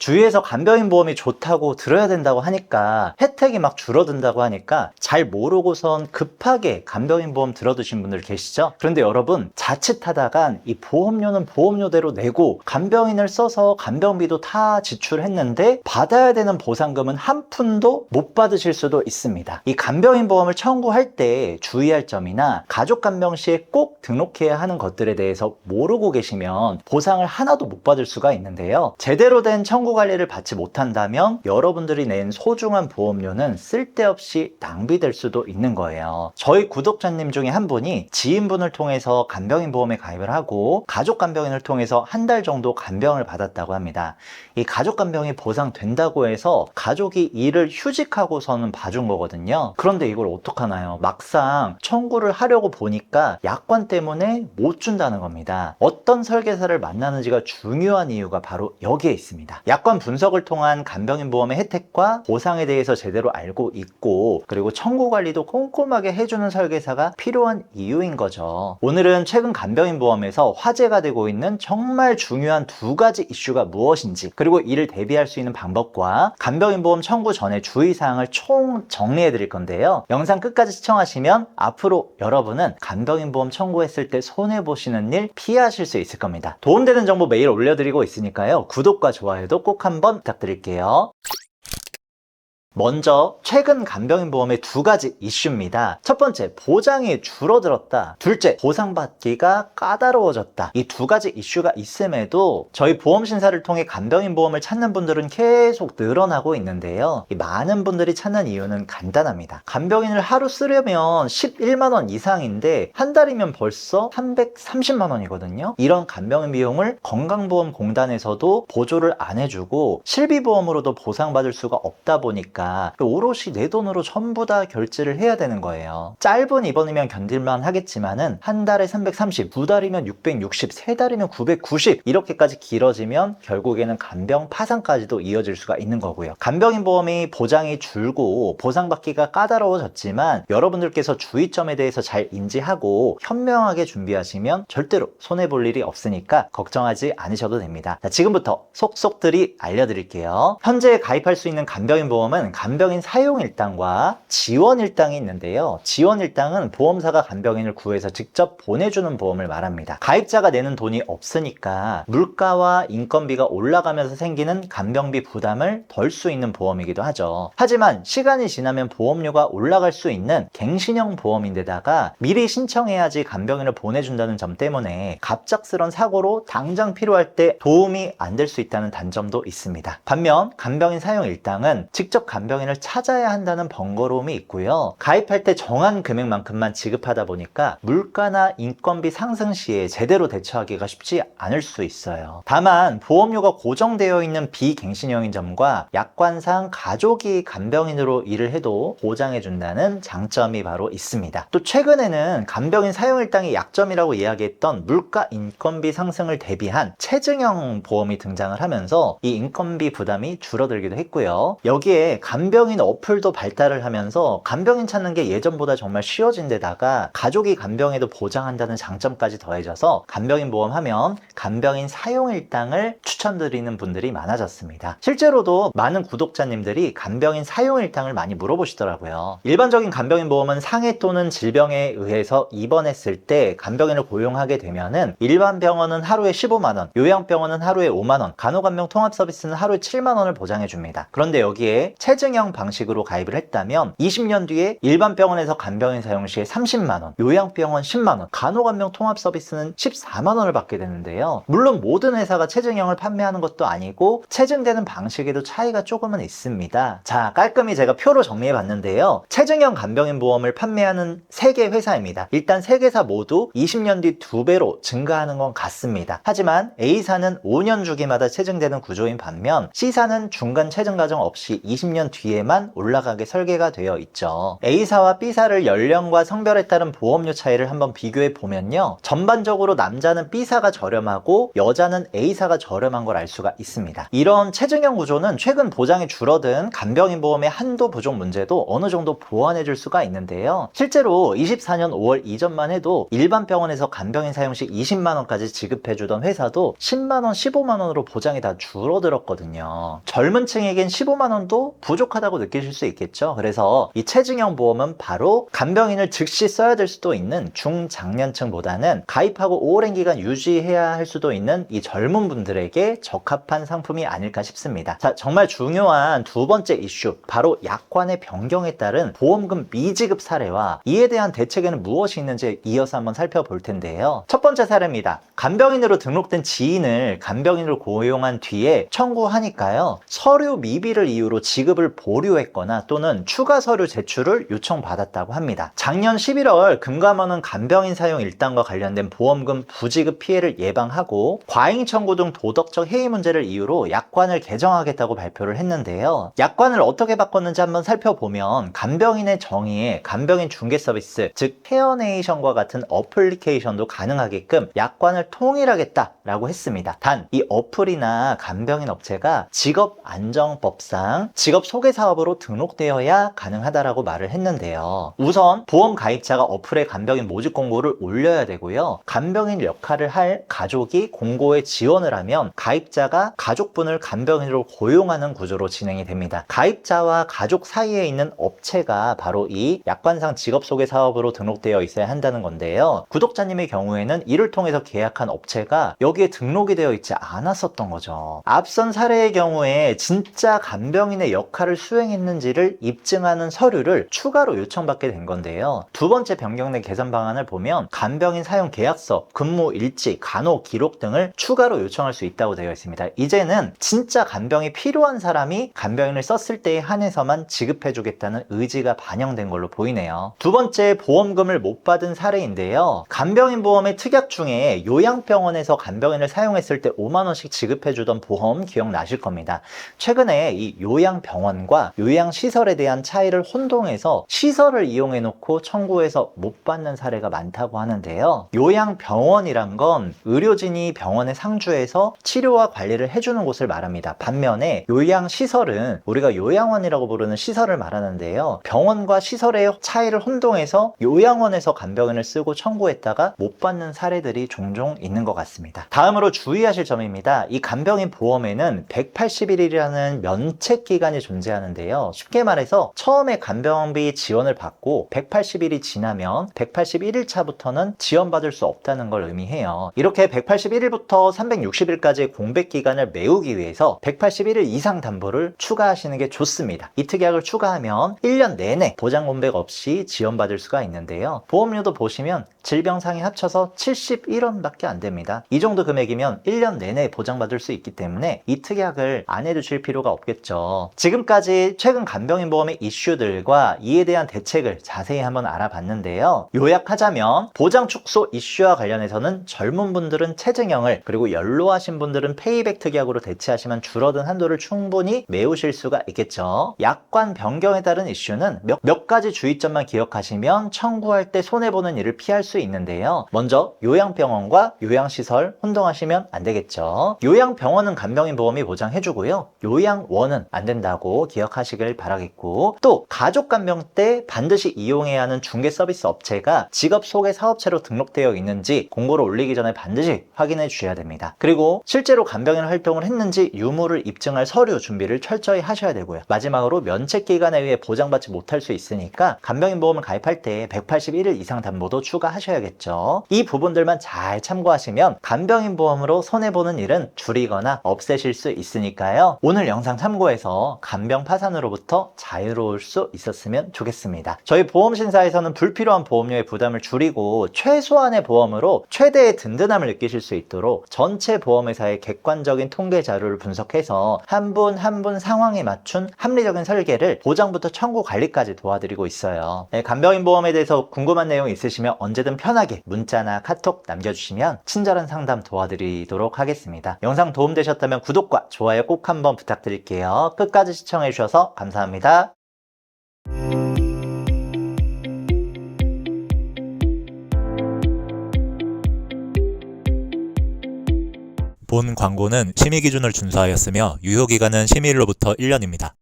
주위에서 간병인 보험이 좋다고 들어야 된다고 하니까 혜택이 막 줄어든다고 하니까 잘 모르고선 급하게 간병인 보험 들어두신 분들 계시죠? 그런데 여러분, 자칫하다간 이 보험료는 보험료대로 내고 간병인을 써서 간병비도 다 지출했는데 받아야 되는 보상금은 한 푼도 못 받으실 수도 있습니다. 이 간병인 보험을 청구할 때 주의할 점이나 가족 간병 시에 꼭 등록해야 하는 것들에 대해서 모르고 계시면 보상을 하나도 못 받을 수가 있는데요. 제대로 된 청구 관리를 받지 못한다면 여러분들이 낸 소중한 보험료는 쓸데없이 낭비될 수도 있는 거예요. 저희 구독자님 중에 한 분이 지인분을 통해서 간병인 보험에 가입을 하고 가족 간병인을 통해서 한 달 정도 간병을 받았다고 합니다. 이 가족 간병이 보상된다고 해서 가족이 이를 휴직하고서는 봐준 거거든요. 그런데 이걸 어떡하나요? 막상 청구를 하려고 보니까 약관 때문에 못 준다는 겁니다. 어떤 설계사를 만나는지가 중요한 이유가 바로 여기에 있습니다. 약관 분석을 통한 간병인 보험의 혜택과 보상에 대해서 제대로 알고 있고, 그리고 청구 관리도 꼼꼼하게 해주는 설계사가 필요한 이유인 거죠. 오늘은 최근 간병인 보험에서 화제가 되고 있는 정말 중요한 두 가지 이슈가 무엇인지, 그리고 이를 대비할 수 있는 방법과 간병인 보험 청구 전에 주의사항을 총 정리해 드릴 건데요. 영상 끝까지 시청하시면 앞으로 여러분은 간병인 보험 청구했을 때 손해보시는 일 피하실 수 있을 겁니다. 도움되는 정보 매일 올려드리고 있으니까요. 구독과 좋아요도 꼭 한번 부탁드릴게요. 먼저 최근 간병인 보험의 두 가지 이슈입니다. 첫 번째, 보장이 줄어들었다. 둘째, 보상받기가 까다로워졌다. 이 두 가지 이슈가 있음에도 저희 보험 신사를 통해 간병인 보험을 찾는 분들은 계속 늘어나고 있는데요. 많은 분들이 찾는 이유는 간단합니다. 간병인을 하루 쓰려면 11만 원 이상인데 한 달이면 벌써 330만 원이거든요. 이런 간병인 비용을 건강보험공단에서도 보조를 안 해주고 실비보험으로도 보상받을 수가 없다 보니까 오롯이 내 돈으로 전부 다 결제를 해야 되는 거예요. 짧은 입원이면 견딜만 하겠지만은 한 달에 330, 두 달이면 660, 세 달이면 990 이렇게까지 길어지면 결국에는 간병 파산까지도 이어질 수가 있는 거고요. 간병인 보험이 보장이 줄고 보상받기가 까다로워졌지만 여러분들께서 주의점에 대해서 잘 인지하고 현명하게 준비하시면 절대로 손해볼 일이 없으니까 걱정하지 않으셔도 됩니다. 자, 지금부터 속속들이 알려드릴게요. 현재 가입할 수 있는 간병인 보험은 간병인 사용일당과 지원일당이 있는데요. 지원일당은 보험사가 간병인을 구해서 직접 보내주는 보험을 말합니다. 가입자가 내는 돈이 없으니까 물가와 인건비가 올라가면서 생기는 간병비 부담을 덜 수 있는 보험이기도 하죠. 하지만 시간이 지나면 보험료가 올라갈 수 있는 갱신형 보험인데다가 미리 신청해야지 간병인을 보내준다는 점 때문에 갑작스런 사고로 당장 필요할 때 도움이 안 될 수 있다는 단점도 있습니다. 반면 간병인 사용일당은 직접 간병인을 찾아야 한다는 번거로움이 있고요. 가입할 때 정한 금액만큼만 지급하다 보니까 물가나 인건비 상승 시에 제대로 대처하기가 쉽지 않을 수 있어요. 다만 보험료가 고정되어 있는 비갱신형인 점과 약관상 가족이 간병인으로 일을 해도 보장해준다는 장점이 바로 있습니다. 또 최근에는 간병인 사용일당이 약점이라고 이야기했던 물가 인건비 상승을 대비한 체증형 보험이 등장을 하면서 이 인건비 부담이 줄어들기도 했고요. 여기에 간병인 어플도 발달을 하면서 간병인 찾는 게 예전보다 정말 쉬워진 데다가 가족이 간병해도 보장한다는 장점까지 더해져서 간병인 보험 하면 간병인 사용일당을 추천드리는 분들이 많아졌습니다. 실제로도 많은 구독자님들이 간병인 사용일당을 많이 물어보시더라고요. 일반적인 간병인 보험은 상해 또는 질병에 의해서 입원했을 때 간병인을 고용하게 되면은 일반 병원은 하루에 15만원, 요양병원은 하루에 5만원, 간호간병 통합서비스는 하루에 7만원을 보장해줍니다. 그런데 여기에 체증형 방식으로 가입을 했다면 20년 뒤에 일반 병원에서 간병인 사용 시에 30만원, 요양병원 10만원, 간호간병 통합 서비스는 14만원을 받게 되는데요. 물론 모든 회사가 체증형을 판매하는 것도 아니고 체증되는 방식에도 차이가 조금은 있습니다. 자, 깔끔히 제가 표로 정리해 봤는데요. 체증형 간병인 보험을 판매하는 3개 회사입니다. 일단 3개사 모두 20년 뒤 2배로 증가하는 건 같습니다. 하지만 A사는 5년 주기마다 체증되는 구조인 반면 C사는 중간 체증 과정 없이 20년 있는 뒤에만 올라가게 설계가 되어 있죠. A사와 B사를 연령과 성별에 따른 보험료 차이를 한번 비교해 보면요, 전반적으로 남자는 B사가 저렴하고 여자는 A사가 저렴한 걸 알 수가 있습니다. 이런 체증형 구조는 최근 보장이 줄어든 간병인 보험의 한도 부족 문제도 어느 정도 보완해 줄 수가 있는데요, 실제로 24년 5월 이전만 해도 일반 병원에서 간병인 사용 시 20만원까지 지급해 주던 회사도 10만원, 15만원으로 보장이 다 줄어들었거든요. 젊은 층에겐 15만원도 부족하다고 느끼실 수 있겠죠. 그래서 이 체증형 보험은 바로 간병인을 즉시 써야 될 수도 있는 중장년층보다는 가입하고 오랜 기간 유지해야 할 수도 있는 이 젊은 분들에게 적합한 상품이 아닐까 싶습니다. 자, 정말 중요한 두 번째 이슈, 바로 약관의 변경에 따른 보험금 미지급 사례와 이에 대한 대책에는 무엇이 있는지 이어서 한번 살펴볼 텐데요. 첫 번째 사례입니다. 간병인으로 등록된 지인을 간병인으로 고용한 뒤에 청구하니까요, 서류 미비를 이유로 지급을 보류했거나 또는 추가 서류 제출을 요청받았다고 합니다. 작년 11월 금감원은 간병인 사용 일당과 관련된 보험금 부지급 피해를 예방하고 과잉 청구 등 도덕적 해이 문제를 이유로 약관을 개정하겠다고 발표를 했는데요, 약관을 어떻게 바꿨는지 한번 살펴보면 간병인의 정의에 간병인 중개 서비스, 즉 헤어네이션과 같은 어플리케이션도 가능하게끔 약관을 통일하겠다라고 했습니다. 단 이 어플이나 간병인 업체가 직업안정법상 직업소개사업으로 등록되어야 가능하다라고 말을 했는데요, 우선 보험 가입자가 어플에 간병인 모집 공고를 올려야 되고요, 간병인 역할을 할 가족이 공고에 지원을 하면 가입자가 가족분을 간병인으로 고용하는 구조로 진행이 됩니다. 가입자와 가족 사이에 있는 업체가 바로 이 약관상 직업소개사업으로 등록되어 있어야 한다는 건데요, 구독자님의 경우에는 이를 통해서 계약한 업체가 여기에 등록이 되어 있지 않았었던 거죠. 앞선 사례의 경우에 진짜 간병인의 역할을 수행했는지를 입증하는 서류를 추가로 요청받게 된 건데요, 두 번째 변경된 개선 방안을 보면 간병인 사용 계약서, 근무 일지, 간호 기록 등을 추가로 요청할 수 있다고 되어 있습니다. 이제는 진짜 간병이 필요한 사람이 간병인을 썼을 때에 한해서만 지급해 주겠다는 의지가 반영된 걸로 보이네요. 두 번째, 보험금을 못 받은 사례인데요, 간병인 보험의 특약 중에 요양병원에서 간병인을 사용했을 때 5만원씩 지급해 주던 보험 기억나실 겁니다. 최근에 이 요양병원과 요양시설에 대한 차이를 혼동해서 시설을 이용해 놓고 청구해서 못 받는 사례가 많다고 하는데요, 요양병원이란 건 의료진이 병원에 상주해서 치료와 관리를 해주는 곳을 말합니다. 반면에 요양시설은 우리가 요양원이라고 부르는 시설을 말하는데요, 병원과 시설의 차이를 혼동해서 요양원에서 간병인을 쓰고 청구했다가 못 받는 사례들이 종종 있는 것 같습니다. 다음으로 주의하실 점입니다. 이 간병인 보험에는 180일이라는 면책 기간이 존재하는데요, 쉽게 말해서 처음에 간병비 지원을 받고 180일이 지나면 181일 차부터는 지원받을 수 없다는 걸 의미해요. 이렇게 181일부터 360일까지의 공백 기간을 메우기 위해서 181일 이상 담보를 추가하시는 게 좋습니다. 이 특약을 추가하면 1년 내내 보장 공백 없이 지원받을 수가 있는데요, 보험료도 보시면 질병상에 합쳐서 71원밖에 안 됩니다. 이 정도 금액이면 1년 내내 보장받을 수 있기 때문에 이 특약을 안 해두실 필요가 없겠죠. 지금까지 최근 간병인 보험의 이슈들과 이에 대한 대책을 자세히 한번 알아봤는데요, 요약하자면 보장 축소 이슈와 관련해서는 젊은 분들은 체증형을, 그리고 연로하신 분들은 페이백 특약으로 대체하시면 줄어든 한도를 충분히 메우실 수가 있겠죠. 약관 변경에 따른 이슈는 몇 가지 주의점만 기억하시면 청구할 때 손해보는 일을 피할 수 있는데요, 먼저 요양병원과 요양시설 혼동하시면 안 되겠죠. 요양병원은 간병인 보험이 보장해주고요, 요양원은 안 된다고 기억하시길 바라겠고, 또 가족 간병 때 반드시 이용해야 하는 중개 서비스 업체가 직업소개사업체로 등록되어 있는지 공고를 올리기 전에 반드시 확인해 주셔야 됩니다. 그리고 실제로 간병인 활동을 했는지 유무를 입증할 서류 준비를 철저히 하셔야 되고요, 마지막으로 면책 기간에 의해 보장받지 못할 수 있으니까 간병인 보험을 가입할 때 181일 이상 담보도 추가하셔야겠죠. 이 부분들만 잘 참고하시면 간병인 보험으로 손해보는 일은 줄이거나 없애실 수 있으니까요, 오늘 영상 참고해서 간병 파산으로부터 자유로울 수 있었으면 좋겠습니다. 저희 보험신사에서는 불필요한 보험료의 부담을 줄이고 최소한의 보험으로 최대의 든든함을 느끼실 수 있도록 전체 보험회사의 객관적인 통계 자료를 분석해서 한 분 한 분 상황에 맞춘 합리적인 설계를 보장부터 청구 관리까지 도와드리고 있어요. 간병인 보험에 대해서 궁금한 내용 있으시면 언제든 편하게 문자나 카톡 남겨주시면 친절한 상담 도와드리도록 하겠습니다. 영상 도움되셨다면 구독과 좋아요 꼭 한번 부탁드릴게요. 끝까지 시청해주세요. 시청해주셔서 감사합니다. 본 광고는 심의 기준을 준수하였으며 유효기간은 심의일로부터 1년입니다.